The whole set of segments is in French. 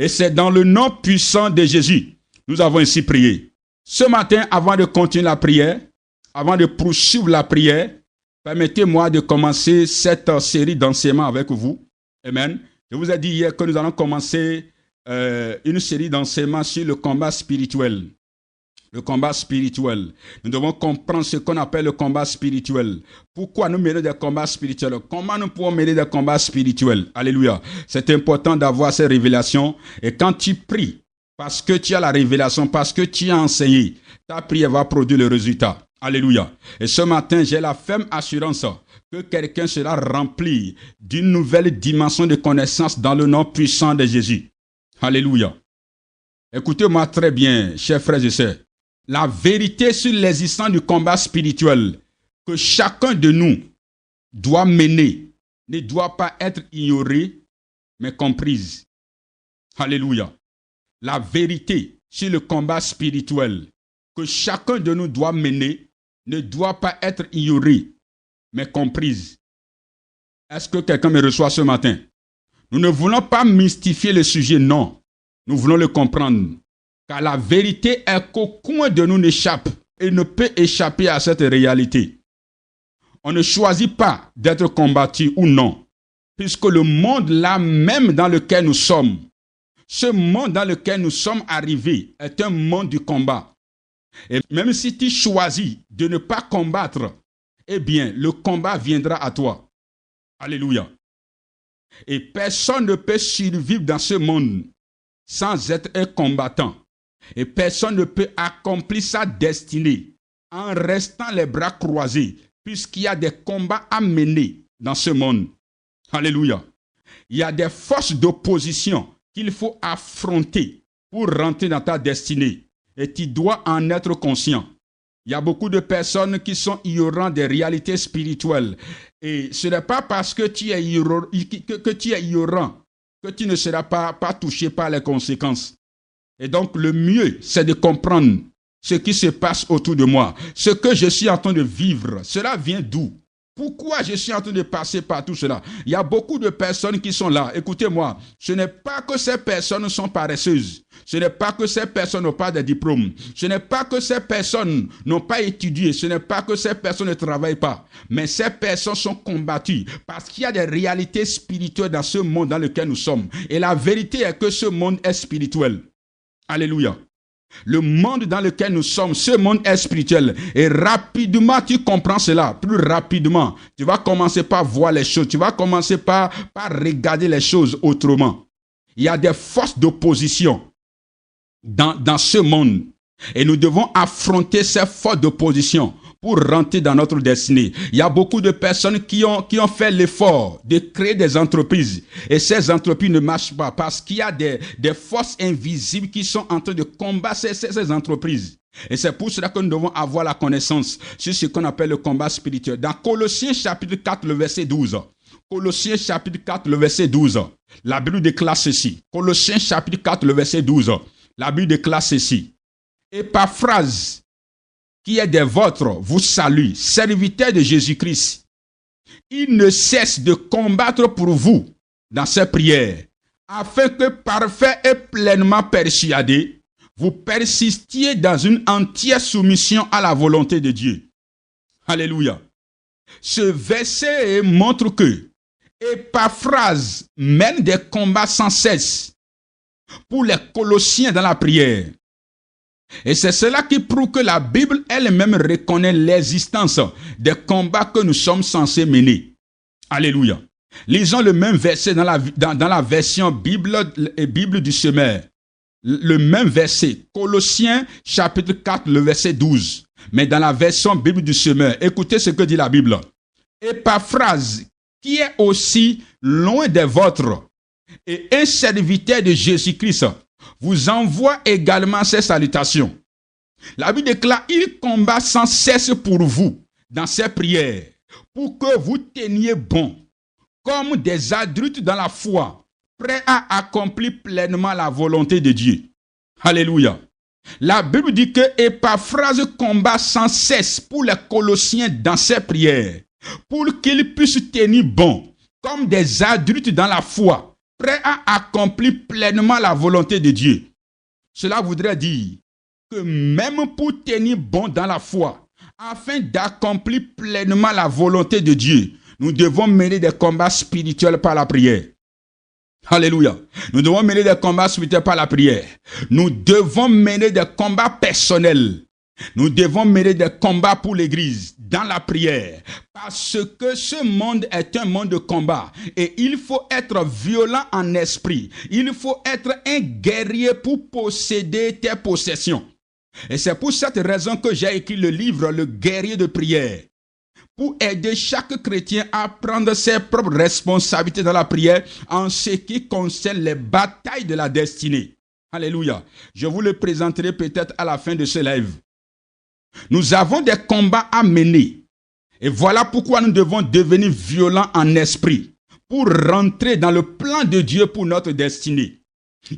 Et c'est dans le nom puissant de Jésus. Nous avons ainsi prié. Ce matin, avant de continuer la prière, avant de poursuivre la prière, permettez-moi de commencer cette série d'enseignements avec vous. Amen. Je vous ai dit hier que nous allons commencer une série d'enseignements sur le combat spirituel. Le combat spirituel. Nous devons comprendre ce qu'on appelle le combat spirituel. Pourquoi nous menons des combats spirituels? Comment nous pouvons mener des combats spirituels? Alléluia. C'est important d'avoir ces révélations. Et quand tu pries, parce que tu as la révélation, parce que tu as enseigné, ta prière va produire le résultat. Alléluia. Et ce matin, j'ai la ferme assurance que quelqu'un sera rempli d'une nouvelle dimension de connaissance dans le nom puissant de Jésus. Alléluia. Écoutez-moi très bien, chers frères et sœurs. La vérité sur l'existence du combat spirituel que chacun de nous doit mener ne doit pas être ignorée, mais comprise. Alléluia. La vérité sur le combat spirituel que chacun de nous doit mener ne doit pas être ignorée, mais comprise. Est-ce que quelqu'un me reçoit ce matin? Nous ne voulons pas mystifier le sujet, non. Nous voulons le comprendre. Car la vérité est qu'aucun de nous n'échappe et ne peut échapper à cette réalité. On ne choisit pas d'être combattu ou non, puisque le monde là même dans lequel nous sommes, ce monde dans lequel nous sommes arrivés est un monde du combat. Et même si tu choisis de ne pas combattre, eh bien, le combat viendra à toi. Alléluia. Et personne ne peut survivre dans ce monde sans être un combattant. Et personne ne peut accomplir sa destinée en restant les bras croisés, puisqu'il y a des combats à mener dans ce monde. Alléluia. Il y a des forces d'opposition qu'il faut affronter pour rentrer dans ta destinée. Et tu dois en être conscient. Il y a beaucoup de personnes qui sont ignorantes des réalités spirituelles. Et ce n'est pas parce que tu es ignorant que tu ne seras pas touché par les conséquences. Et donc, le mieux, c'est de comprendre ce qui se passe autour de moi. Ce que je suis en train de vivre, cela vient d'où? Pourquoi je suis en train de passer par tout cela? Il y a beaucoup de personnes qui sont là. Écoutez-moi, ce n'est pas que ces personnes sont paresseuses. Ce n'est pas que ces personnes n'ont pas de diplôme. Ce n'est pas que ces personnes n'ont pas étudié. Ce n'est pas que ces personnes ne travaillent pas. Mais ces personnes sont combattues parce qu'il y a des réalités spirituelles dans ce monde dans lequel nous sommes. Et la vérité est que ce monde est spirituel. Alléluia. Le monde dans lequel nous sommes, ce monde est spirituel. Et rapidement, tu comprends cela. Plus rapidement, tu vas commencer par voir les choses. Tu vas commencer par regarder les choses autrement. Il y a des forces d'opposition dans ce monde. Et nous devons affronter ces forces d'opposition pour rentrer dans notre destinée. Il y a beaucoup de personnes qui ont fait l'effort de créer des entreprises. Et ces entreprises ne marchent pas parce qu'il y a des forces invisibles qui sont en train de combattre ces entreprises. Et c'est pour cela que nous devons avoir la connaissance sur ce qu'on appelle le combat spirituel. Dans Colossiens chapitre 4, le verset 12. Colossiens chapitre 4, le verset 12. La Bible déclare ceci. Colossiens chapitre 4, le verset 12. La Bible déclare ceci. Épaphrase, qui est des vôtres, vous salue, serviteur de Jésus-Christ. Il ne cesse de combattre pour vous dans ses prières, afin que, parfait et pleinement persuadé, vous persistiez dans une entière soumission à la volonté de Dieu. Alléluia. Ce verset montre que Épaphrase mène des combats sans cesse pour les Colossiens dans la prière. Et c'est cela qui prouve que la Bible elle-même reconnaît l'existence des combats que nous sommes censés mener. Alléluia. Lisons le même verset dans la version Bible du Semeur. Le même verset, Colossiens chapitre 4, le verset 12. Mais dans la version Bible du Semeur, écoutez ce que dit la Bible. Épaphrase, qui est aussi loin des vôtres, et un serviteur de Jésus-Christ, vous envoie également ces salutations. La Bible déclare, il combat sans cesse pour vous dans ses prières, pour que vous teniez bon, comme des adultes dans la foi, prêts à accomplir pleinement la volonté de Dieu. Alléluia. La Bible dit que Épaphrase combat sans cesse pour les Colossiens dans ses prières, pour qu'ils puissent tenir bon, comme des adultes dans la foi, prêt à accomplir pleinement la volonté de Dieu. Cela voudrait dire que même pour tenir bon dans la foi, afin d'accomplir pleinement la volonté de Dieu, nous devons mener des combats spirituels par la prière. Alléluia. Nous devons mener des combats spirituels par la prière. Nous devons mener des combats personnels. Nous devons mener des combats pour l'Église dans la prière. Parce que ce monde est un monde de combat. Et il faut être violent en esprit. Il faut être un guerrier pour posséder tes possessions. Et c'est pour cette raison que j'ai écrit le livre Le guerrier de prière. Pour aider chaque chrétien à prendre ses propres responsabilités dans la prière en ce qui concerne les batailles de la destinée. Alléluia. Je vous le présenterai peut-être à la fin de ce live. Nous avons des combats à mener. Et voilà pourquoi nous devons devenir violents en esprit pour rentrer dans le plan de Dieu pour notre destinée.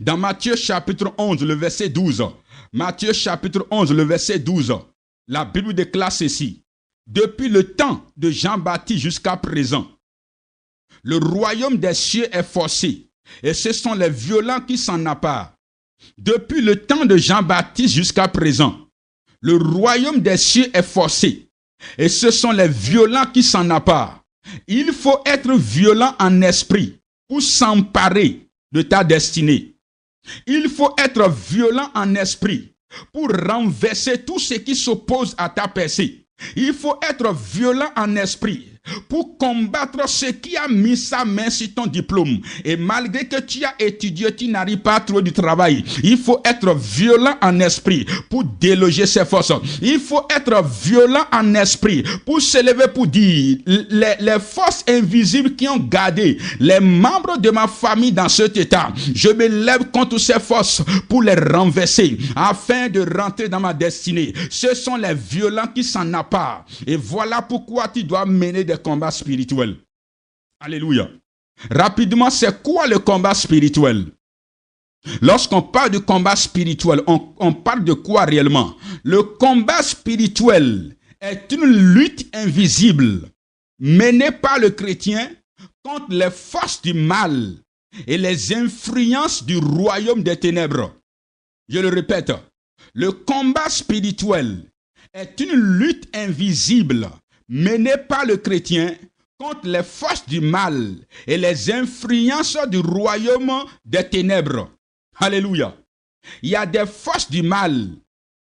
Dans Matthieu chapitre 11, le verset 12. Matthieu chapitre 11, le verset 12. La Bible déclare ceci. Depuis le temps de Jean-Baptiste jusqu'à présent, le royaume des cieux est forcé, et ce sont les violents qui s'en accaparent. Depuis le temps de Jean-Baptiste jusqu'à présent, le royaume des cieux est forcé, et ce sont les violents qui s'en accaparent. Il faut être violent en esprit pour s'emparer de ta destinée. Il faut être violent en esprit pour renverser tout ce qui s'oppose à ta percée. Il faut être violent en esprit pour combattre ce qui a mis sa main sur ton diplôme. Et malgré que tu as étudié, tu n'arrives pas à trouver du travail. Il faut être violent en esprit pour déloger ces forces. Il faut être violent en esprit pour se lever pour dire les forces invisibles qui ont gardé les membres de ma famille dans cet état. Je me lève contre ces forces pour les renverser afin de rentrer dans ma destinée. Ce sont les violents qui s'en accaparent. Et voilà pourquoi tu dois mener des combats spirituels. Alléluia. Rapidement, c'est quoi le combat spirituel? Lorsqu'on parle de combat spirituel, on parle de quoi réellement? Le combat spirituel est une lutte invisible menée par le chrétien contre les forces du mal et les influences du royaume des ténèbres. Je le répète, le combat spirituel est une lutte invisible menée par le chrétien contre les forces du mal et les influences du royaume des ténèbres. Alléluia. Il y a des forces du mal,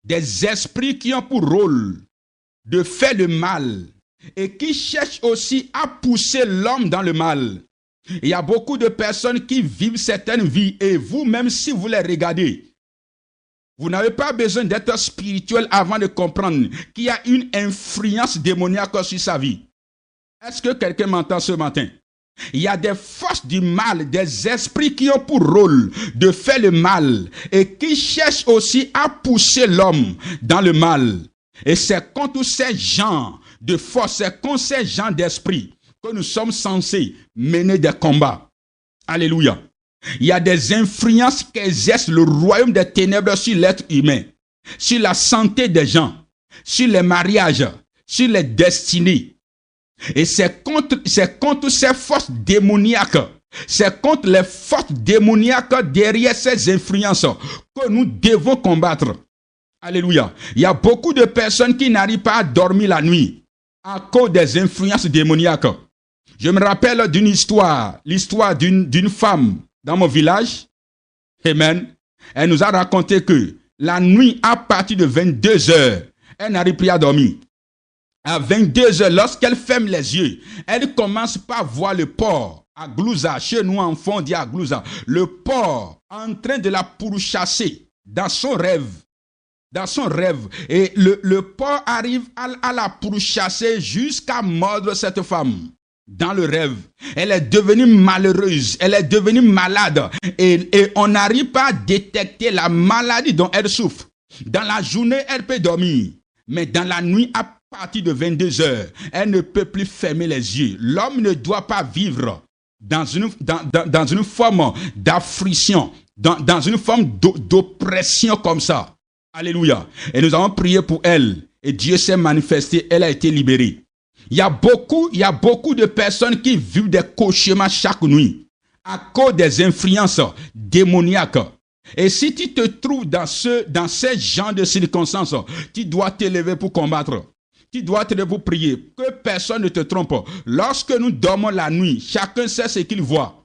des esprits qui ont pour rôle de faire le mal et qui cherchent aussi à pousser l'homme dans le mal. Il y a beaucoup de personnes qui vivent certaines vies et vous-même, si vous les regardez, vous n'avez pas besoin d'être spirituel avant de comprendre qu'il y a une influence démoniaque sur sa vie. Est-ce que quelqu'un m'entend ce matin? Il y a des forces du mal, des esprits qui ont pour rôle de faire le mal et qui cherchent aussi à pousser l'homme dans le mal. Et c'est contre ces gens de force, c'est contre ces gens d'esprit que nous sommes censés mener des combats. Alléluia. Il y a des influences qu'exerce le royaume des ténèbres sur l'être humain, sur la santé des gens, sur les mariages, sur les destinées. Et c'est contre ces forces démoniaques, c'est contre les forces démoniaques derrière ces influences que nous devons combattre. Alléluia. Il y a beaucoup de personnes qui n'arrivent pas à dormir la nuit à cause des influences démoniaques. Je me rappelle d'une histoire, l'histoire d'une femme dans mon village. Amen. Elle nous a raconté que la nuit, à partir de 22 heures, elle n'arrive plus à dormir. À 22 heures, lorsqu'elle ferme les yeux, elle commence par voir le porc à Glouza. Chez nous, enfants, on dit à Glouza. Le porc en train de la pourchasser dans son rêve. Dans son rêve. Et le porc arrive à la pourchasser jusqu'à mordre cette femme. Dans le rêve, elle est devenue malheureuse, elle est devenue malade et on n'arrive pas à détecter la maladie dont elle souffre. Dans la journée, elle peut dormir, mais dans la nuit, à partir de 22 heures, elle ne peut plus fermer les yeux. L'homme ne doit pas vivre dans une forme d'affliction, dans une forme d'oppression comme ça. Alléluia. Et nous avons prié pour elle et Dieu s'est manifesté, elle a été libérée. Il y a beaucoup de personnes qui vivent des cauchemars chaque nuit à cause des influences démoniaques. Et si tu te trouves dans ces genres de circonstances, tu dois t'élever pour combattre. Tu dois te lever pour prier. Que personne ne te trompe. Lorsque nous dormons la nuit, chacun sait ce qu'il voit.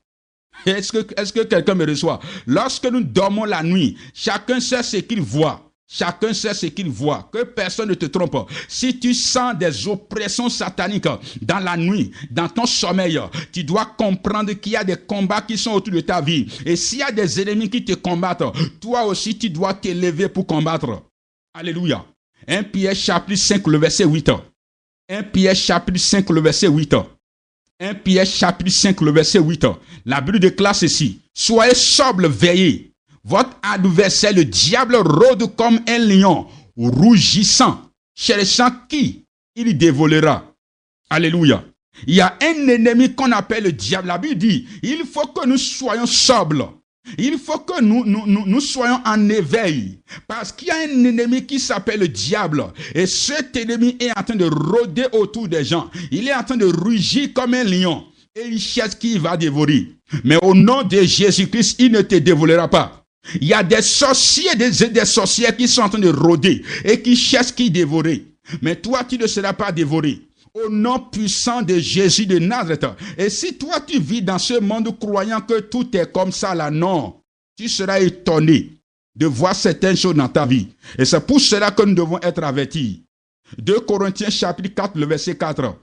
Est-ce que quelqu'un me reçoit? Lorsque nous dormons la nuit, chacun sait ce qu'il voit. Chacun sait ce qu'il voit. Que personne ne te trompe. Si tu sens des oppressions sataniques dans la nuit, dans ton sommeil, tu dois comprendre qu'il y a des combats qui sont autour de ta vie. Et s'il y a des ennemis qui te combattent, toi aussi tu dois t'élever pour combattre. Alléluia. 1 Pierre chapitre 5, le verset 8. 1 Pierre chapitre 5, le verset 8. 1 Pierre chapitre 5, le verset 8. La Bible déclare ceci. Soyez sobres, veillez. Votre adversaire, le diable, rôde comme un lion, rougissant, cherchant qui il dévorera. Alléluia. Il y a un ennemi qu'on appelle le diable. La Bible dit, il faut que nous soyons sobres. Il faut que nous soyons en éveil. Parce qu'il y a un ennemi qui s'appelle le diable. Et cet ennemi est en train de rôder autour des gens. Il est en train de rugir comme un lion. Et il cherche qui va dévorer. Mais au nom de Jésus-Christ, il ne te dévorera pas. Il y a des sorciers, des sorcières qui sont en train de rôder et qui cherchent qui dévorer. Mais toi, tu ne seras pas dévoré. Au nom puissant de Jésus de Nazareth. Et si toi, tu vis dans ce monde croyant que tout est comme ça là, non. Tu seras étonné de voir certaines choses dans ta vie. Et c'est pour cela que nous devons être avertis. 2 Corinthiens chapitre 4, le verset 4.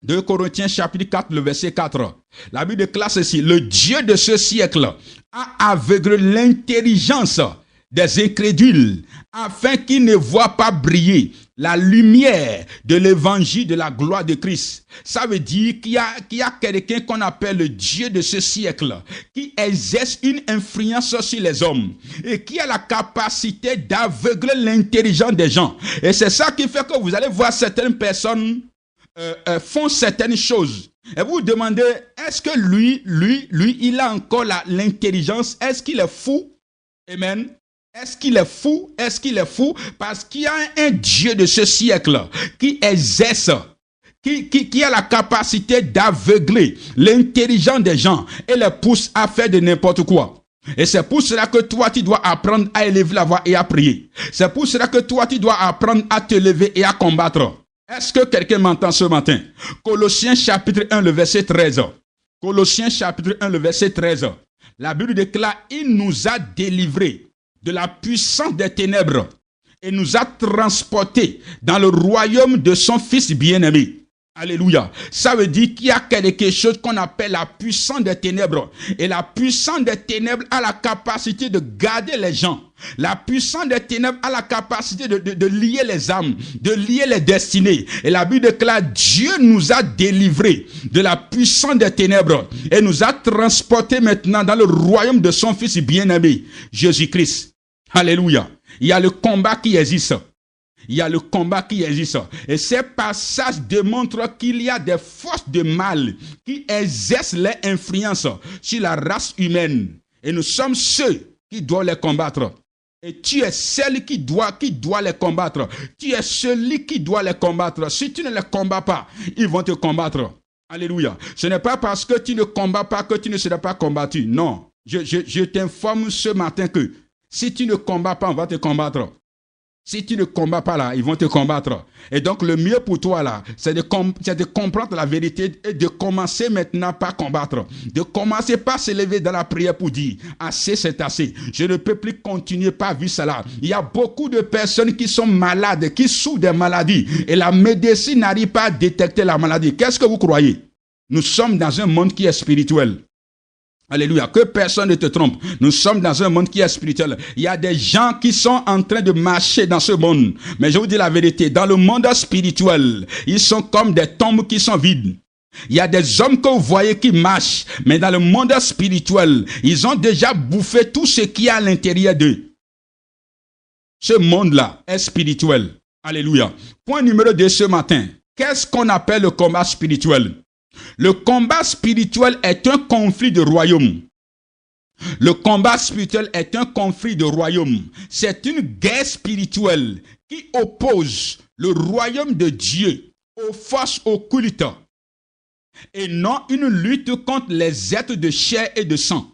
2 Corinthiens chapitre 4, le verset 4. La Bible déclare ceci. Le Dieu de ce siècle a aveuglé l'intelligence des incrédules afin qu'ils ne voient pas briller la lumière de l'évangile de la gloire de Christ. Ça veut dire qu'il y a quelqu'un qu'on appelle le Dieu de ce siècle qui exerce une influence sur les hommes et qui a la capacité d'aveugler l'intelligence des gens. Et c'est ça qui fait que vous allez voir certaines personnes font certaines choses. Et vous vous demandez, est-ce que lui, il a encore l'intelligence? Est-ce qu'il est fou? Amen. Est-ce qu'il est fou? Est-ce qu'il est fou? Parce qu'il y a un Dieu de ce siècle qui exerce, qui a la capacité d'aveugler l'intelligence des gens et les pousse à faire de n'importe quoi. Et c'est pour cela que toi, tu dois apprendre à élever la voix et à prier. C'est pour cela que toi, tu dois apprendre à te lever et à combattre. Est-ce que quelqu'un m'entend ce matin? Colossiens chapitre 1, le verset 13. Colossiens chapitre 1, le verset 13. La Bible déclare, il nous a délivrés de la puissance des ténèbres et nous a transportés dans le royaume de son Fils bien-aimé. Alléluia. Ça veut dire qu'il y a quelque chose qu'on appelle la puissance des ténèbres. Et la puissance des ténèbres a la capacité de garder les gens. La puissance des ténèbres a la capacité de lier les âmes, de lier les destinées. Et la Bible déclare, Dieu nous a délivrés de la puissance des ténèbres et nous a transportés maintenant dans le royaume de son Fils bien-aimé, Jésus-Christ. Alléluia. Il y a le combat qui existe. Il y a le combat qui existe. Et ces passages démontrent qu'il y a des forces de mal qui exercent leur influence sur la race humaine. Et nous sommes ceux qui doivent les combattre. Et tu es celle qui doit les combattre. Tu es celui qui doit les combattre. Si tu ne les combats pas, ils vont te combattre. Alléluia. Ce n'est pas parce que tu ne combats pas que tu ne seras pas combattu. Non. Je t'informe ce matin que si tu ne combats pas, on va te combattre. Si tu ne combats pas là, ils vont te combattre. Et donc le mieux pour toi là, c'est de comprendre la vérité et de commencer maintenant par combattre. De commencer par se lever dans la prière pour dire, assez c'est assez. Je ne peux plus continuer par vivre cela. Il y a beaucoup de personnes qui sont malades, qui souffrent des maladies. Et la médecine n'arrive pas à détecter la maladie. Qu'est-ce que vous croyez? Nous sommes dans un monde qui est spirituel. Alléluia, que personne ne te trompe. Nous sommes dans un monde qui est spirituel. Il y a des gens qui sont en train de marcher dans ce monde. Mais je vous dis la vérité, dans le monde spirituel, ils sont comme des tombes qui sont vides. Il y a des hommes que vous voyez qui marchent, mais dans le monde spirituel, ils ont déjà bouffé tout ce qui est à l'intérieur d'eux. Ce monde-là est spirituel. Alléluia. Point numéro 2 ce matin. Qu'est-ce qu'on appelle le combat spirituel? Le combat spirituel est un conflit de royaume. Le combat spirituel est un conflit de royaume. C'est une guerre spirituelle qui oppose le royaume de Dieu aux forces occultes. et non une lutte contre les êtres de chair et de sang.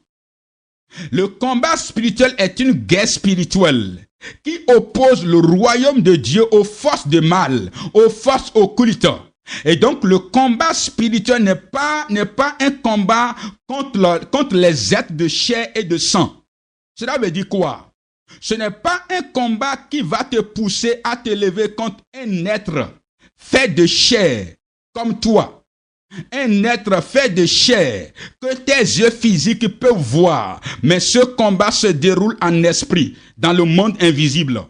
Le combat spirituel est une guerre spirituelle qui oppose le royaume de Dieu aux forces de mal, aux forces occultes. Et donc le combat spirituel n'est pas un combat contre les êtres de chair et de sang. Cela veut dire quoi? Ce n'est pas un combat qui va te pousser à te lever contre un être fait de chair comme toi. Un être fait de chair que tes yeux physiques peuvent voir. Mais ce combat se déroule en esprit, dans le monde invisible.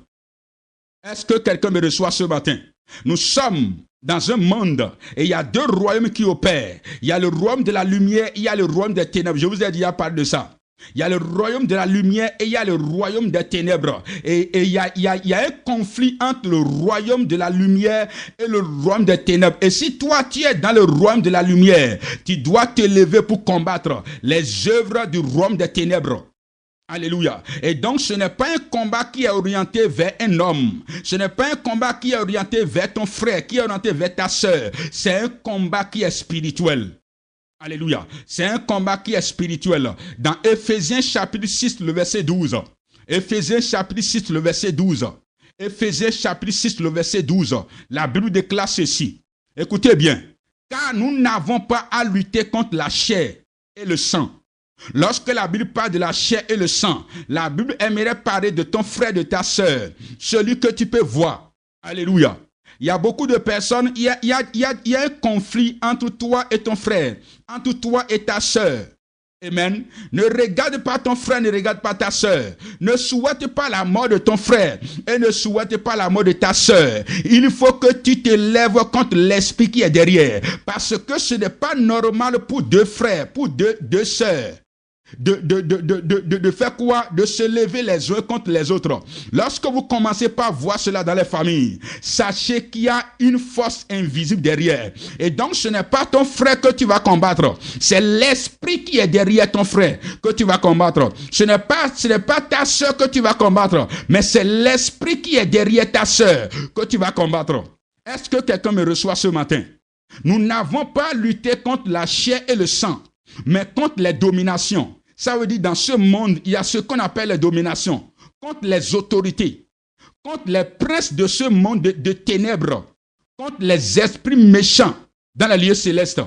Est-ce que quelqu'un me reçoit ce matin? Nous sommes dans un monde et il y a deux royaumes qui opèrent. Il y a le royaume de la lumière, il y a le royaume des ténèbres. Je vous ai déjà parlé de ça. Il y a le royaume de la lumière et il y a le royaume des ténèbres. Et il y a un conflit entre le royaume de la lumière et le royaume des ténèbres. Et si toi, tu es dans le royaume de la lumière, tu dois te lever pour combattre les œuvres du royaume des ténèbres. Alléluia. Et donc, ce n'est pas un combat qui est orienté vers un homme. Ce n'est pas un combat qui est orienté vers ton frère, qui est orienté vers ta sœur. C'est un combat qui est spirituel. Alléluia. C'est un combat qui est spirituel. Dans Éphésiens chapitre 6, le verset 12. Éphésiens chapitre 6, le verset 12. Éphésiens chapitre 6, le verset 12. La Bible déclare ceci. Écoutez bien. Car nous n'avons pas à lutter contre la chair et le sang. Lorsque la Bible parle de la chair et le sang, la Bible aimerait parler de ton frère, de ta sœur, celui que tu peux voir. Alléluia. Il y a beaucoup de personnes, il y a un conflit entre toi et ton frère, entre toi et ta sœur. Amen. Ne regarde pas ton frère, ne regarde pas ta sœur. Ne souhaite pas la mort de ton frère et ne souhaite pas la mort de ta sœur. Il faut que tu te lèves contre l'esprit qui est derrière. Parce que ce n'est pas normal pour deux frères, pour deux sœurs. De faire quoi? De se lever les uns contre les autres. Lorsque vous commencez par voir cela dans les familles, sachez qu'il y a une force invisible derrière. Et donc ce n'est pas ton frère que tu vas combattre, c'est l'esprit qui est derrière ton frère que tu vas combattre. Ce n'est pas ta soeur que tu vas combattre, mais c'est l'esprit qui est derrière ta soeur que tu vas combattre. Est-ce que quelqu'un me reçoit ce matin? Nous n'avons pas lutté contre la chair et le sang, mais contre les dominations. Ça veut dire dans ce monde, il y a ce qu'on appelle les dominations, contre les autorités, contre les princes de ce monde de ténèbres, contre les esprits méchants dans les lieux célestes.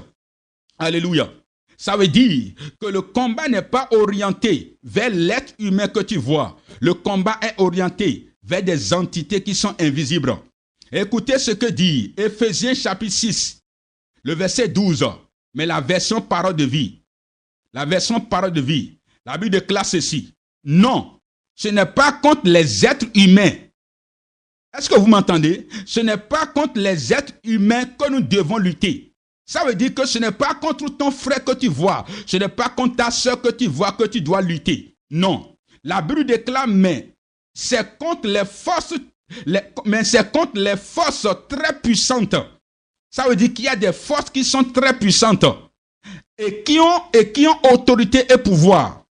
Alléluia. Ça veut dire que le combat n'est pas orienté vers l'être humain que tu vois. Le combat est orienté vers des entités qui sont invisibles. Écoutez ce que dit Éphésiens chapitre 6, le verset 12, mais la version parole de vie. La version parole de vie. La Bible déclare ceci. Non, ce n'est pas contre les êtres humains. Est-ce que vous m'entendez? Ce n'est pas contre les êtres humains que nous devons lutter. Ça veut dire que ce n'est pas contre ton frère que tu vois. Ce n'est pas contre ta soeur que tu vois que tu dois lutter. Non. La Bible déclare, mais c'est contre les forces, c'est contre les forces très puissantes. Ça veut dire qu'il y a des forces qui sont très puissantes. Et qui ont autorité et pouvoir.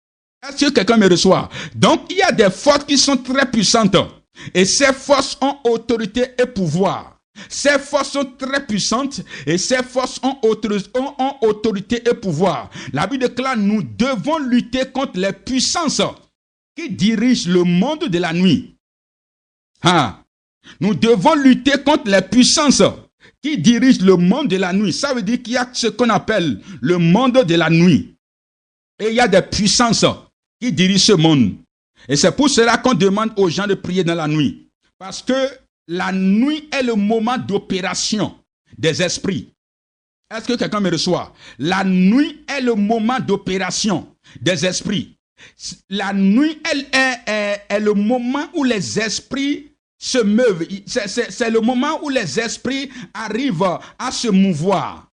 Est-ce que quelqu'un me reçoit? Donc, il y a des forces qui sont très puissantes. Et ces forces ont autorité et pouvoir. Ces forces sont très puissantes et ces forces ont autorité et pouvoir. La Bible déclare, nous devons lutter contre les puissances qui dirigent le monde de la nuit. Nous devons lutter contre les puissances qui dirige le monde de la nuit. Ça veut dire qu'il y a ce qu'on appelle le monde de la nuit. Et il y a des puissances qui dirigent ce monde. Et c'est pour cela qu'on demande aux gens de prier dans la nuit. Parce que la nuit est le moment d'opération des esprits. Est-ce que quelqu'un me reçoit? La nuit est le moment d'opération des esprits. La nuit est le moment où les esprits se meuvent. C'est le moment où les esprits arrivent à se mouvoir.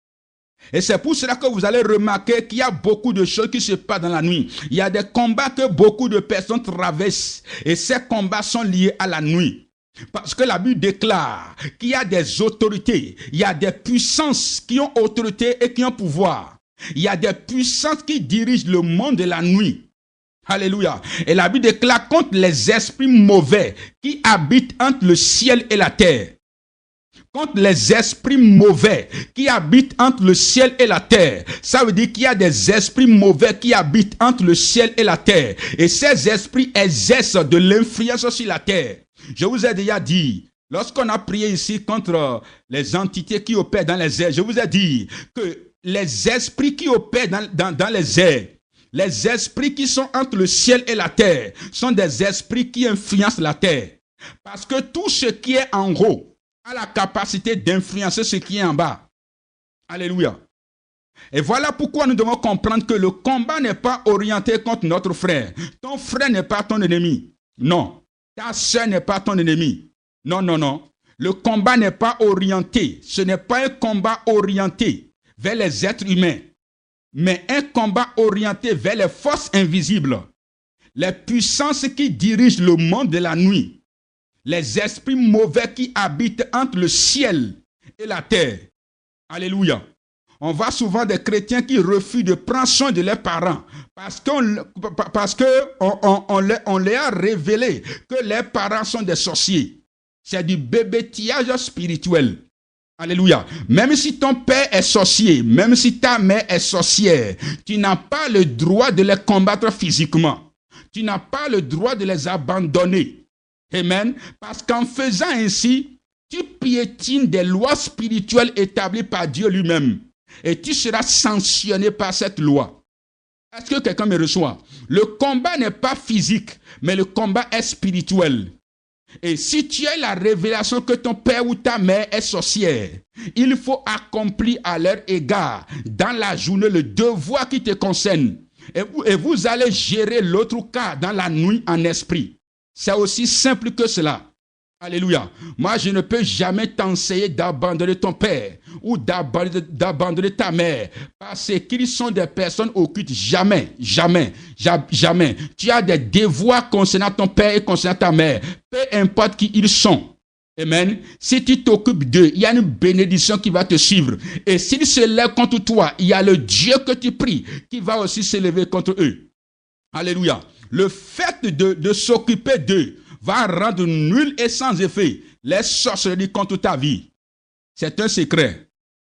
Et c'est pour cela que vous allez remarquer qu'il y a beaucoup de choses qui se passent dans la nuit. Il y a des combats que beaucoup de personnes traversent. Et ces combats sont liés à la nuit. Parce que la Bible déclare qu'il y a des autorités. Il y a des puissances qui ont autorité et qui ont pouvoir. Il y a des puissances qui dirigent le monde de la nuit. Alléluia. Et la Bible déclare contre les esprits mauvais qui habitent entre le ciel et la terre. contre les esprits mauvais qui habitent entre le ciel et la terre. Ça veut dire qu'il y a des esprits mauvais qui habitent entre le ciel et la terre. Et ces esprits exercent de l'influence sur la terre. Je vous ai déjà dit, lorsqu'on a prié ici contre les entités qui opèrent dans les airs, je vous ai dit que les esprits qui opèrent dans les airs, les esprits qui sont entre le ciel et la terre, sont des esprits qui influencent la terre. Parce que tout ce qui est en haut a la capacité d'influencer ce qui est en bas. Alléluia. Et voilà pourquoi nous devons comprendre que le combat n'est pas orienté contre notre frère. Ton frère n'est pas ton ennemi. Non. Ta soeur n'est pas ton ennemi. Non, non, non. Le combat n'est pas orienté. Ce n'est pas un combat orienté vers les êtres humains, mais un combat orienté vers les forces invisibles, les puissances qui dirigent le monde de la nuit, les esprits mauvais qui habitent entre le ciel et la terre. Alléluia. On voit souvent des chrétiens qui refusent de prendre soin de leurs parents parce qu'on les a révélé que leurs parents sont des sorciers. C'est du bébêtillage spirituel. Alléluia. Même si ton père est sorcier, même si ta mère est sorcière, tu n'as pas le droit de les combattre physiquement. Tu n'as pas le droit de les abandonner. Amen. Parce qu'en faisant ainsi, tu piétines des lois spirituelles établies par Dieu lui-même. Et tu seras sanctionné par cette loi. Est-ce que quelqu'un me reçoit? Le combat n'est pas physique, mais le combat est spirituel. Et si tu as la révélation que ton père ou ta mère est sorcière, il faut accomplir à leur égard dans la journée le devoir qui te concerne. Et vous allez gérer l'autre cas dans la nuit en esprit. C'est aussi simple que cela. Alléluia. Moi, je ne peux jamais t'enseigner d'abandonner ton père ou d'abandonner ta mère parce qu'ils sont des personnes occultes. Jamais, jamais, jamais. Tu as des devoirs concernant ton père et concernant ta mère. Peu importe qui ils sont. Amen. Si tu t'occupes d'eux, il y a une bénédiction qui va te suivre. Et s'ils se lèvent contre toi, il y a le Dieu que tu pries qui va aussi se lever contre eux. Alléluia. Le fait de s'occuper d'eux va rendre nul et sans effet les sorcelleries contre ta vie. C'est un secret.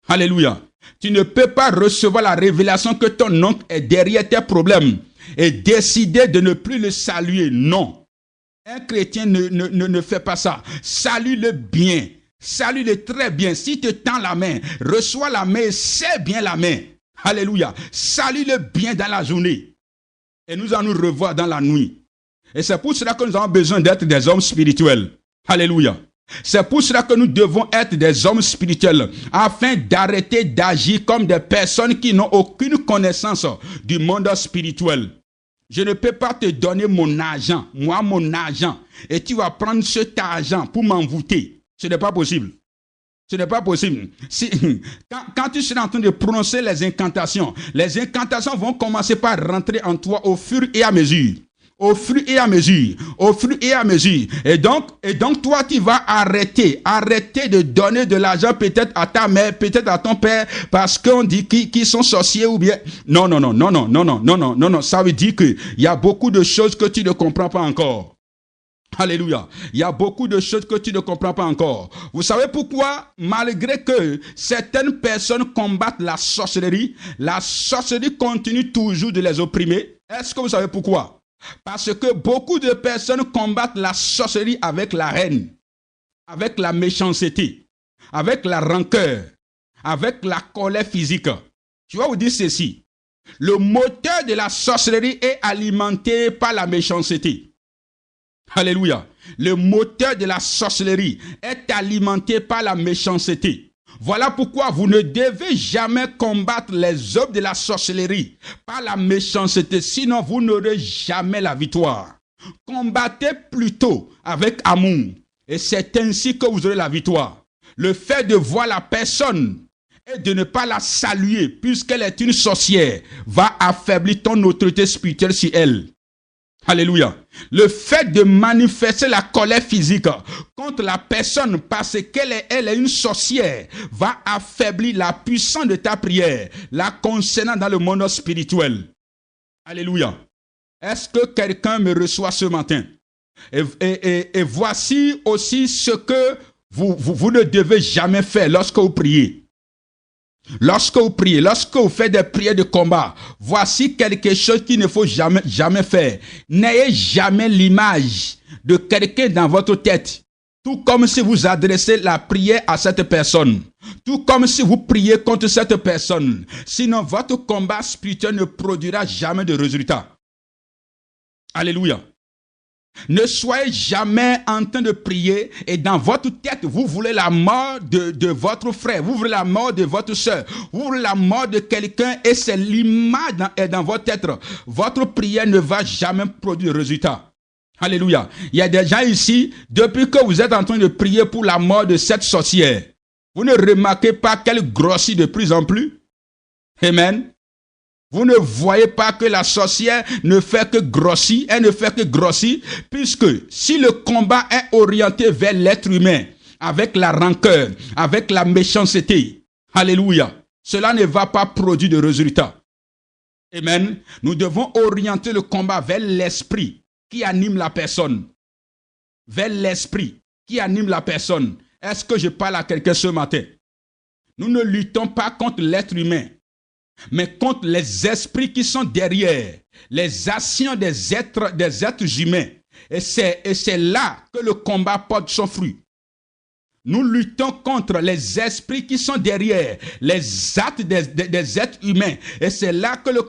Alléluia. Tu ne peux pas recevoir la révélation que ton oncle est derrière tes problèmes et décider de ne plus le saluer. Non. Un chrétien ne fait pas ça. Salue-le bien. Salue-le très bien. S'il te tend la main, reçois la main et serre bien la main. Alléluia. Salue-le bien dans la journée. Et nous allons nous revoir dans la nuit. Et c'est pour cela que nous avons besoin d'être des hommes spirituels. Alléluia. C'est pour cela que nous devons être des hommes spirituels afin d'arrêter d'agir comme des personnes qui n'ont aucune connaissance du monde spirituel. Je ne peux pas te donner mon argent, et tu vas prendre cet argent pour m'envoûter. Ce n'est pas possible. Ce n'est pas possible. Quand tu seras en train de prononcer les incantations vont commencer par rentrer en toi au fur et à mesure. Au fur et à mesure. Et donc toi, tu vas arrêter de donner de l'argent peut-être à ta mère, peut-être à ton père, parce qu'on dit qu'ils sont sorciers ou bien. Non. Ça veut dire qu'il y a beaucoup de choses que tu ne comprends pas encore. Alléluia. Il y a beaucoup de choses que tu ne comprends pas encore. Vous savez pourquoi? Malgré que certaines personnes combattent la sorcellerie continue toujours de les opprimer. Est-ce que vous savez pourquoi? Parce que beaucoup de personnes combattent la sorcellerie avec la haine, avec la méchanceté, avec la rancœur, avec la colère physique. Je vais vous dire ceci. Le moteur de la sorcellerie est alimenté par la méchanceté. Alléluia. Le moteur de la sorcellerie est alimenté par la méchanceté. Voilà pourquoi vous ne devez jamais combattre les œuvres de la sorcellerie par la méchanceté, sinon vous n'aurez jamais la victoire. Combattez plutôt avec amour, et c'est ainsi que vous aurez la victoire. Le fait de voir la personne et de ne pas la saluer, puisqu'elle est une sorcière, va affaiblir ton autorité spirituelle sur elle. Alléluia. Le fait de manifester la colère physique contre la personne parce qu'elle est une sorcière va affaiblir la puissance de ta prière, la concernant dans le monde spirituel. Alléluia. Est-ce que quelqu'un me reçoit ce matin? Et voici aussi ce que vous ne devez jamais faire lorsque vous priez. Lorsque vous priez, lorsque vous faites des prières de combat, voici quelque chose qu'il ne faut jamais faire. N'ayez jamais l'image de quelqu'un dans votre tête. Tout comme si vous adressez la prière à cette personne. Tout comme si vous priez contre cette personne. Sinon, votre combat spirituel ne produira jamais de résultat. Alléluia. Ne soyez jamais en train de prier et dans votre tête, vous voulez la mort de votre frère, vous voulez la mort de votre soeur, vous voulez la mort de quelqu'un et c'est l'image dans votre tête. Votre prière ne va jamais produire de résultat. Alléluia. Il y a des gens ici, depuis que vous êtes en train de prier pour la mort de cette sorcière, vous ne remarquez pas qu'elle grossit de plus en plus? Amen. Vous ne voyez pas que la sorcière ne fait que grossir, elle ne fait que grossir, puisque si le combat est orienté vers l'être humain, avec la rancœur, avec la méchanceté, alléluia, cela ne va pas produire de résultat. Amen. Nous devons orienter le combat vers l'esprit qui anime la personne. Vers l'esprit qui anime la personne. Est-ce que je parle à quelqu'un ce matin? Nous ne luttons pas contre l'être humain, mais contre les esprits qui sont derrière, les actions des êtres humains. Et c'est là que le combat porte son fruit. Nous luttons contre les esprits qui sont derrière, les actes des êtres humains. Et c'est là que le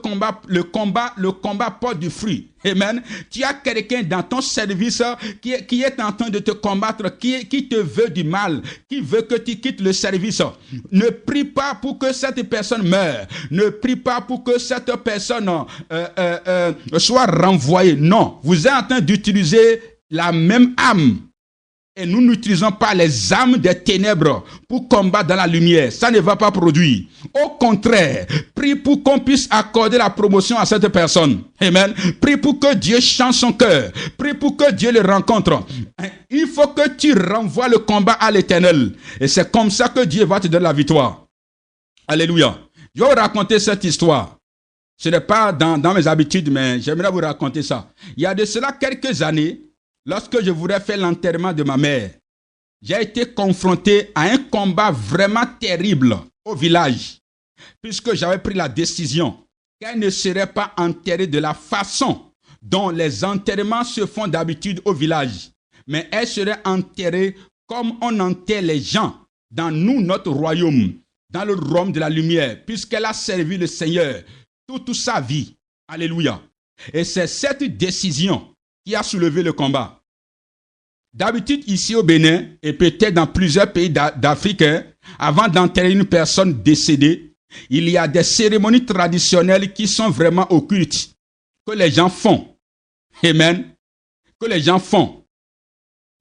combat porte du fruit. Amen. Tu as quelqu'un dans ton service qui est en train de te combattre, qui te veut du mal, qui veut que tu quittes le service. Ne prie pas pour que cette personne meure. Ne prie pas pour que cette personne soit renvoyée. Non, vous êtes en train d'utiliser la même âme. Et nous n'utilisons pas les âmes des ténèbres pour combattre dans la lumière. Ça ne va pas produire. Au contraire, prie pour qu'on puisse accorder la promotion à cette personne. Amen. Prie pour que Dieu change son cœur. Prie pour que Dieu le rencontre. Il faut que tu renvoies le combat à l'Éternel. Et c'est comme ça que Dieu va te donner la victoire. Alléluia. Je vais vous raconter cette histoire. Ce n'est pas dans mes habitudes, mais j'aimerais vous raconter ça. Il y a de cela quelques années, lorsque je voulais faire l'enterrement de ma mère, j'ai été confronté à un combat vraiment terrible au village, puisque j'avais pris la décision qu'elle ne serait pas enterrée de la façon dont les enterrements se font d'habitude au village, mais elle serait enterrée comme on enterre les gens dans notre royaume, dans le royaume de la lumière, puisqu'elle a servi le Seigneur toute sa vie. Alléluia. Et c'est cette décision qui a soulevé le combat. D'habitude, ici au Bénin, et peut-être dans plusieurs pays d'Afrique, avant d'enterrer une personne décédée, il y a des cérémonies traditionnelles qui sont vraiment occultes, que les gens font. Amen. Que les gens font.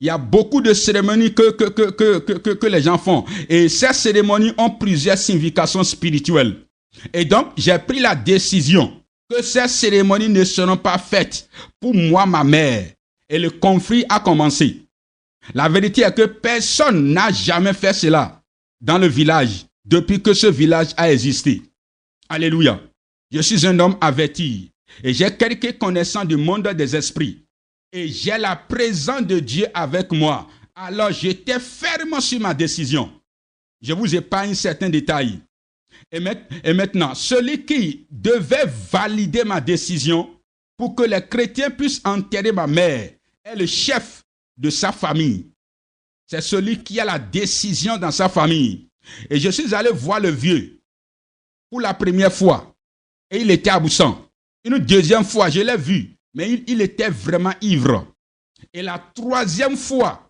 Il y a beaucoup de cérémonies que les gens font. Et ces cérémonies ont plusieurs significations spirituelles. Et donc, j'ai pris la décision que ces cérémonies ne seront pas faites pour moi, ma mère. Et le conflit a commencé. La vérité est que personne n'a jamais fait cela dans le village depuis que ce village a existé. Alléluia. Je suis un homme averti et j'ai quelques connaissances du monde des esprits. Et j'ai la présence de Dieu avec moi. Alors j'étais ferme sur ma décision. Je vous épargne certains détails. Et maintenant, celui qui devait valider ma décision pour que les chrétiens puissent enterrer ma mère est le chef de sa famille. C'est celui qui a la décision dans sa famille. Et je suis allé voir le vieux pour la première fois. Et il était absent. Une deuxième fois, je l'ai vu. Mais il était vraiment ivre. Et la troisième fois,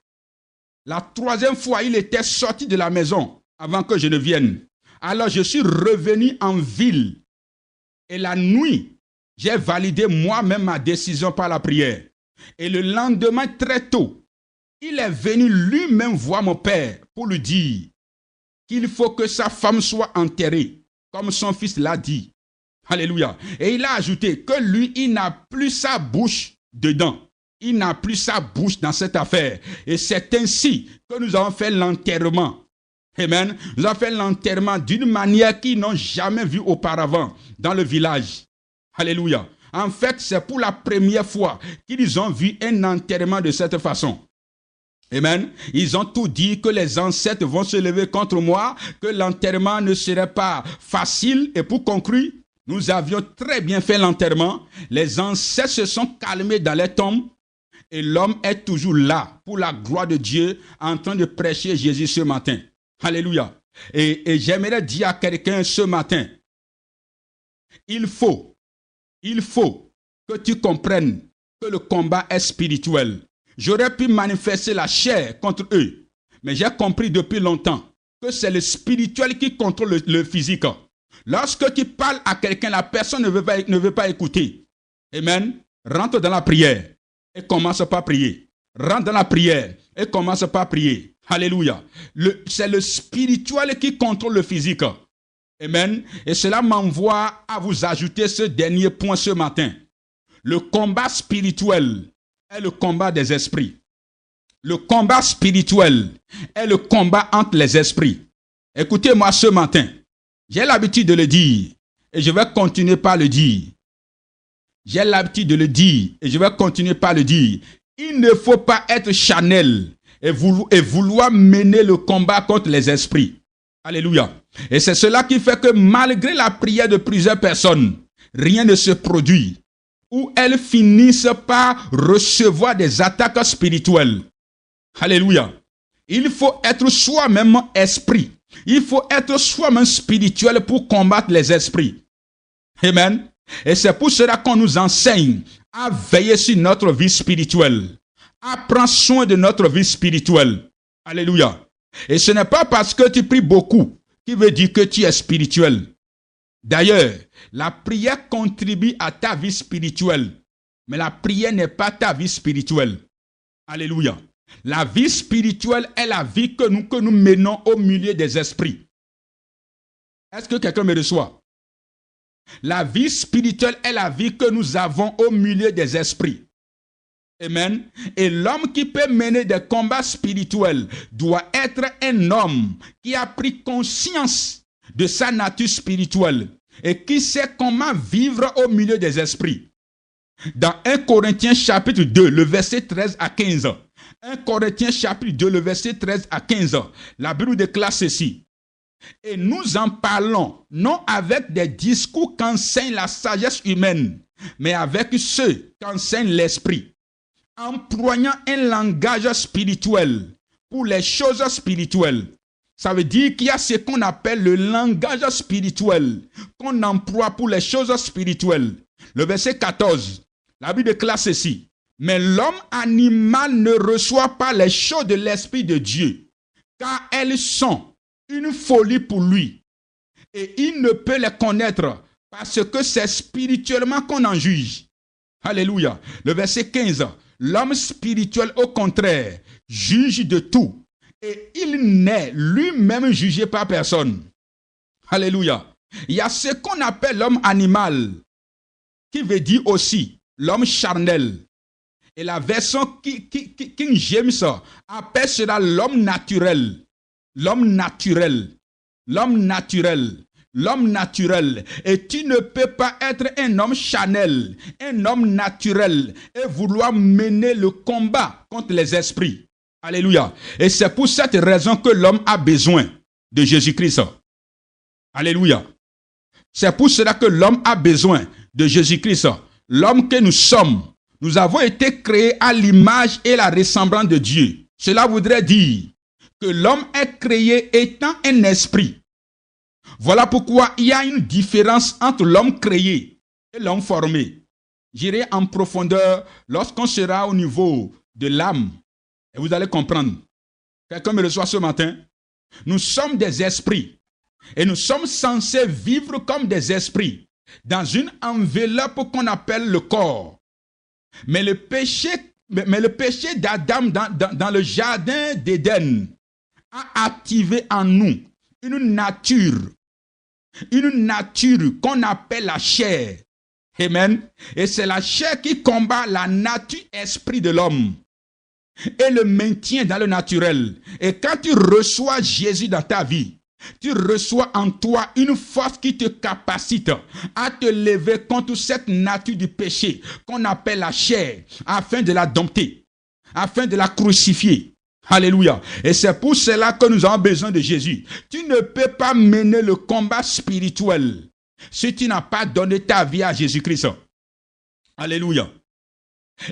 il était sorti de la maison avant que je ne vienne. Alors je suis revenu en ville. Et la nuit, j'ai validé moi-même ma décision par la prière. Et le lendemain, très tôt, il est venu lui-même voir mon père pour lui dire qu'il faut que sa femme soit enterrée, comme son fils l'a dit. Alléluia. Et il a ajouté que lui, il n'a plus sa bouche dedans. Il n'a plus sa bouche dans cette affaire. Et c'est ainsi que nous avons fait l'enterrement. Amen. Nous avons fait l'enterrement d'une manière qu'ils n'ont jamais vue auparavant dans le village. Alléluia. En fait, c'est pour la première fois qu'ils ont vu un enterrement de cette façon. Amen. Ils ont tout dit que les ancêtres vont se lever contre moi, que l'enterrement ne serait pas facile. Et pour conclure, nous avions très bien fait l'enterrement. Les ancêtres se sont calmés dans les tombes. Et l'homme est toujours là, pour la gloire de Dieu, en train de prêcher Jésus ce matin. Alléluia. Et j'aimerais dire à quelqu'un ce matin, il faut que tu comprennes que le combat est spirituel. J'aurais pu manifester la chair contre eux, mais j'ai compris depuis longtemps que c'est le spirituel qui contrôle le physique. Lorsque tu parles à quelqu'un, la personne ne veut pas écouter. Amen. Rentre dans la prière et commence par prier. Rentre dans la prière et commence par prier. Alléluia. C'est le spirituel qui contrôle le physique. Amen. Et cela m'envoie à vous ajouter ce dernier point ce matin. Le combat spirituel est le combat des esprits. Le combat spirituel est le combat entre les esprits. Écoutez-moi ce matin. J'ai l'habitude de le dire et je vais continuer par le dire. J'ai l'habitude de le dire et je vais continuer par le dire. Il ne faut pas être charnel et vouloir mener le combat contre les esprits. Alléluia. Et c'est cela qui fait que malgré la prière de plusieurs personnes, rien ne se produit. Ou elles finissent par recevoir des attaques spirituelles. Alléluia. Il faut être soi-même esprit. Il faut être soi-même spirituel pour combattre les esprits. Amen. Et c'est pour cela qu'on nous enseigne à veiller sur notre vie spirituelle, à prendre soin de notre vie spirituelle. Alléluia. Et ce n'est pas parce que tu pries beaucoup qui veut dire que tu es spirituel. D'ailleurs, la prière contribue à ta vie spirituelle, mais la prière n'est pas ta vie spirituelle. Alléluia. La vie spirituelle est la vie que nous menons au milieu des esprits. Est-ce que quelqu'un me reçoit? La vie spirituelle est la vie que nous avons au milieu des esprits. Amen. Et l'homme qui peut mener des combats spirituels doit être un homme qui a pris conscience de sa nature spirituelle et qui sait comment vivre au milieu des esprits. Dans 1 Corinthiens chapitre 2, le verset 13 à 15. 1 Corinthiens chapitre 2, le verset 13 à 15. La Bible déclare ceci. Et nous en parlons, non avec des discours qu'enseigne la sagesse humaine, mais avec ceux qu'enseigne l'esprit, employant un langage spirituel pour les choses spirituelles. Ça veut dire qu'il y a ce qu'on appelle le langage spirituel qu'on emploie pour les choses spirituelles. Le verset 14, la Bible déclare ceci. Mais l'homme animal ne reçoit pas les choses de l'Esprit de Dieu, car elles sont une folie pour lui. Et il ne peut les connaître parce que c'est spirituellement qu'on en juge. Alléluia. Le verset 15. L'homme spirituel, au contraire, juge de tout. Et il n'est lui-même jugé par personne. Alléluia. Il y a ce qu'on appelle l'homme animal, qui veut dire aussi l'homme charnel. Et la version King James appelle cela l'homme naturel. L'homme naturel. L'homme naturel. L'homme naturel. Et tu ne peux pas être un homme charnel, un homme naturel et vouloir mener le combat contre les esprits. Alléluia. Et c'est pour cette raison que l'homme a besoin de Jésus-Christ. Alléluia. C'est pour cela que l'homme a besoin de Jésus-Christ. L'homme que nous sommes, nous avons été créés à l'image et la ressemblance de Dieu. Cela voudrait dire que l'homme est créé étant un esprit. Voilà pourquoi il y a une différence entre l'homme créé et l'homme formé. J'irai en profondeur lorsqu'on sera au niveau de l'âme. Et vous allez comprendre. Quelqu'un me reçoit ce matin? Nous sommes des esprits. Et nous sommes censés vivre comme des esprits dans une enveloppe qu'on appelle le corps. Mais le péché d'Adam dans le jardin d'Éden a activé en nous une nature qu'on appelle la chair. Amen. Et c'est la chair qui combat la nature esprit de l'homme et le maintient dans le naturel. Et quand tu reçois Jésus dans ta vie, tu reçois en toi une force qui te capacite à te lever contre cette nature du péché qu'on appelle la chair, afin de la dompter, afin de la crucifier. Alléluia. Et c'est pour cela que nous avons besoin de Jésus. Tu ne peux pas mener le combat spirituel si tu n'as pas donné ta vie à Jésus-Christ. Alléluia.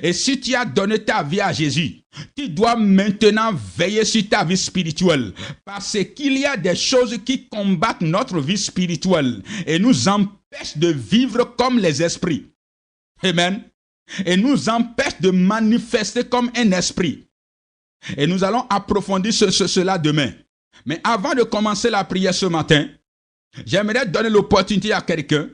Et si tu as donné ta vie à Jésus, tu dois maintenant veiller sur ta vie spirituelle. Parce qu'il y a des choses qui combattent notre vie spirituelle et nous empêchent de vivre comme les esprits. Amen. Et nous empêchent de manifester comme un esprit. Et nous allons approfondir cela demain. Mais avant de commencer la prière ce matin, j'aimerais donner l'opportunité à quelqu'un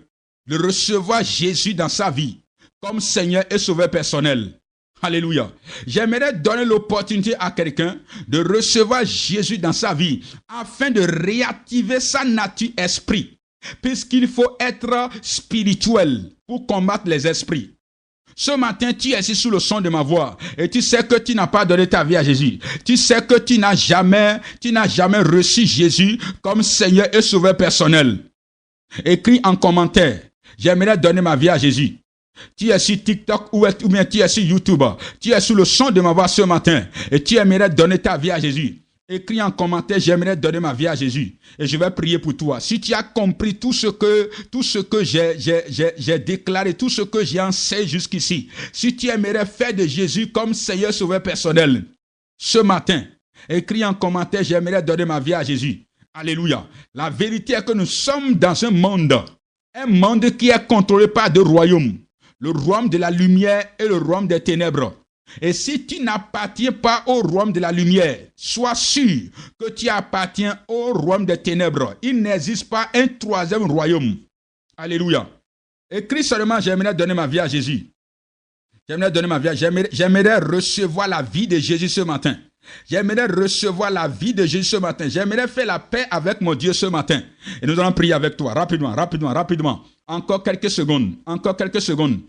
de recevoir Jésus dans sa vie comme Seigneur et Sauveur personnel. Alléluia. J'aimerais donner l'opportunité à quelqu'un de recevoir Jésus dans sa vie afin de réactiver sa nature esprit. Puisqu'il faut être spirituel pour combattre les esprits. Ce matin, tu es ici sous le son de ma voix et tu sais que tu n'as pas donné ta vie à Jésus. Tu sais que tu n'as jamais reçu Jésus comme Seigneur et Sauveur personnel. Écris en commentaire, j'aimerais donner ma vie à Jésus. Tu es sur TikTok ou bien tu es sur YouTube. Tu es sous le son de ma voix ce matin et tu aimerais donner ta vie à Jésus. Écris en commentaire, j'aimerais donner ma vie à Jésus. Et je vais prier pour toi. Si tu as compris tout ce que j'ai déclaré, tout ce que j'ai enseigné jusqu'ici, si tu aimerais faire de Jésus comme Seigneur Sauveur personnel, ce matin, écris en commentaire, j'aimerais donner ma vie à Jésus. Alléluia. La vérité est que nous sommes dans un monde qui est contrôlé par deux royaumes. Le royaume de la lumière et le royaume des ténèbres. Et si tu n'appartiens pas au royaume de la lumière, sois sûr que tu appartiens au royaume des ténèbres. Il n'existe pas un troisième royaume. Alléluia. Écris seulement, j'aimerais donner ma vie à Jésus. J'aimerais donner ma vie à Jésus. J'aimerais recevoir la vie de Jésus ce matin. J'aimerais recevoir la vie de Jésus ce matin. J'aimerais faire la paix avec mon Dieu ce matin. Et nous allons prier avec toi. Rapidement. Encore quelques secondes. Encore quelques secondes.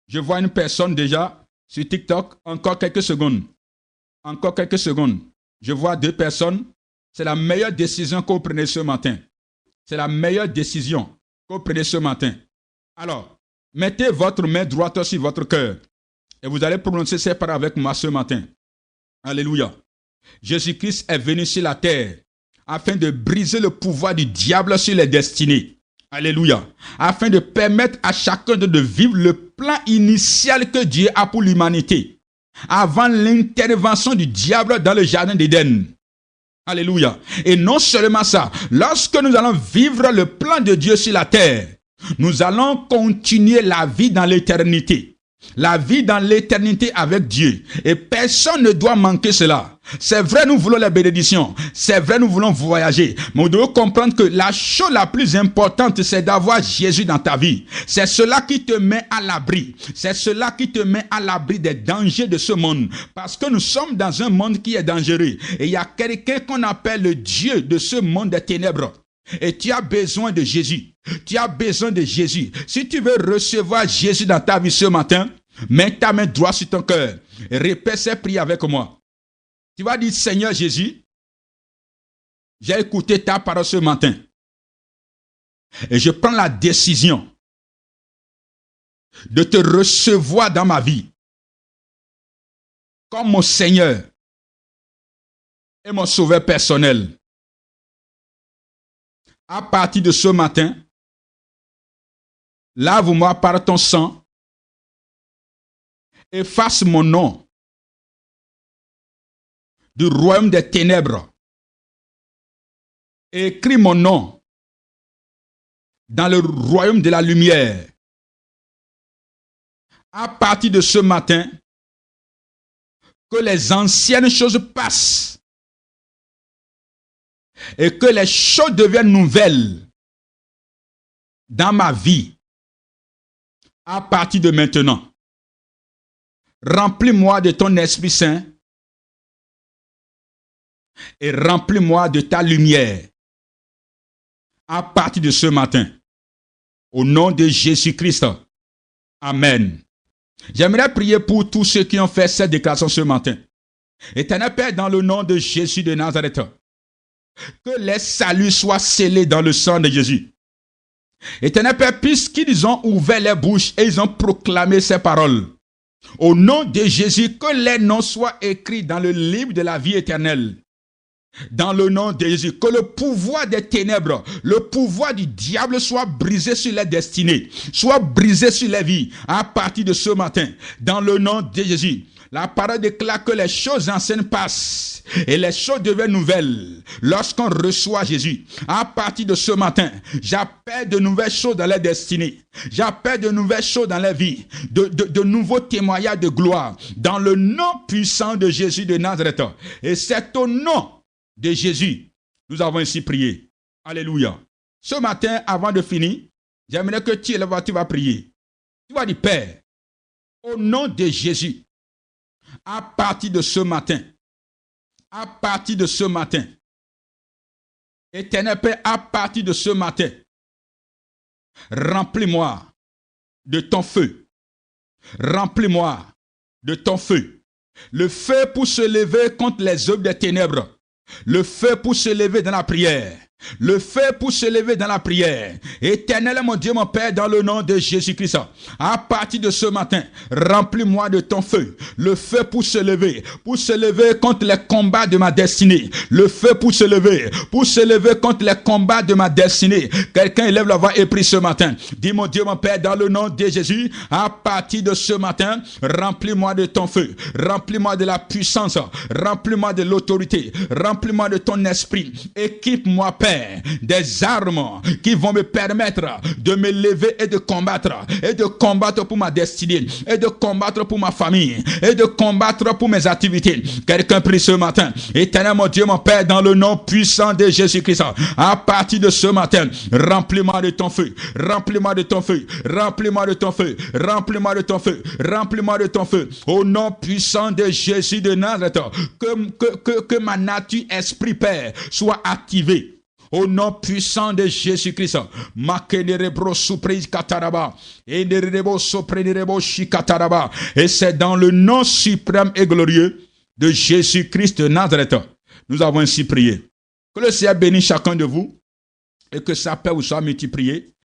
Je vois une personne déjà sur TikTok. Encore quelques secondes. Je vois deux personnes. C'est la meilleure décision que vous prenez ce matin. Alors, mettez votre main droite sur votre cœur. Et vous allez prononcer ces paroles avec moi ce matin. Alléluia. Jésus-Christ est venu sur la terre afin de briser le pouvoir du diable sur les destinées. Alléluia. Afin de permettre à chacun de vivre le plan initial que Dieu a pour l'humanité. Avant l'intervention du diable dans le jardin d'Éden. Alléluia. Et non seulement ça, lorsque nous allons vivre le plan de Dieu sur la terre, nous allons continuer la vie dans l'éternité. La vie dans l'éternité avec Dieu. Et personne ne doit manquer cela. C'est vrai, nous voulons les bénédictions. C'est vrai, nous voulons voyager. Mais nous devons comprendre que la chose la plus importante, c'est d'avoir Jésus dans ta vie. C'est cela qui te met à l'abri. C'est cela qui te met à l'abri des dangers de ce monde. Parce que nous sommes dans un monde qui est dangereux. Et il y a quelqu'un qu'on appelle le Dieu de ce monde des ténèbres. Et tu as besoin de Jésus. Si tu veux recevoir Jésus dans ta vie ce matin, mets ta main droite sur ton cœur et répète ces prières avec moi. Tu vas dire, Seigneur Jésus, j'ai écouté ta parole ce matin et je prends la décision de te recevoir dans ma vie comme mon Seigneur et mon Sauveur personnel. À partir de ce matin, lave-moi par ton sang, efface mon nom du royaume des ténèbres, et écris mon nom dans le royaume de la lumière. À partir de ce matin, que les anciennes choses passent et que les choses deviennent nouvelles dans ma vie à partir de maintenant. Remplis-moi de ton Esprit Saint et remplis-moi de ta lumière à partir de ce matin. Au nom de Jésus-Christ. Amen. J'aimerais prier pour tous ceux qui ont fait cette déclaration ce matin. Éternel Père, dans le nom de Jésus de Nazareth, que les saluts soient scellés dans le sang de Jésus. Éternel Père, puisqu'ils ont ouvert les bouches et ils ont proclamé ces paroles, Au nom de Jésus, que les noms soient écrits dans le livre de la vie éternelle. Dans le nom de Jésus, que le pouvoir des ténèbres, le pouvoir du diable soit brisé sur les destinées, soit brisé sur les vies à partir de ce matin. Dans le nom de Jésus, la parole déclare que les choses anciennes passent et les choses deviennent nouvelles lorsqu'on reçoit Jésus. À partir de ce matin, j'appelle de nouvelles choses dans les destinées. J'appelle de nouvelles choses dans la vie, de nouveaux témoignages de gloire dans le nom puissant de Jésus de Nazareth. Et c'est au nom de Jésus, nous avons ainsi prié. Alléluia. Ce matin, avant de finir, j'aimerais que tu vas prier. Tu vas dire, Père, au nom de Jésus, à partir de ce matin, Éternel Père, à partir de ce matin, remplis-moi de ton feu. Remplis-moi de ton feu. Le feu pour se lever contre les œuvres des ténèbres. Le feu pour se lever dans la prière. Le feu pour se lever dans la prière. Éternel mon Dieu, mon Père, dans le nom de Jésus-Christ, à partir de ce matin, remplis-moi de ton feu. Le feu pour se lever contre les combats de ma destinée. Le feu pour se lever contre les combats de ma destinée. Quelqu'un élève la voix et prie ce matin. Dis mon Dieu, mon Père, dans le nom de Jésus, à partir de ce matin, remplis-moi de ton feu. Remplis-moi de la puissance. Remplis-moi de l'autorité. Remplis-moi de ton esprit. Équipe-moi, Père, des armes qui vont me permettre de me lever et de combattre pour ma destinée, et de combattre pour ma famille, et de combattre pour mes activités. Quelqu'un prie ce matin. Éternel mon Dieu, mon Père, dans le nom puissant de Jésus-Christ, à partir de ce matin, remplis-moi de ton feu, remplis-moi de ton feu, remplis-moi de ton feu, remplis-moi de ton feu, remplis-moi de ton feu, au nom puissant de Jésus de Nazareth, que ma nature esprit, Père, soit activée. Au nom puissant de Jésus-Christ. Et c'est dans le nom suprême et glorieux de Jésus-Christ de Nazareth. Nous avons ainsi prié. Que le Seigneur bénisse chacun de vous et que sa paix vous soit multipliée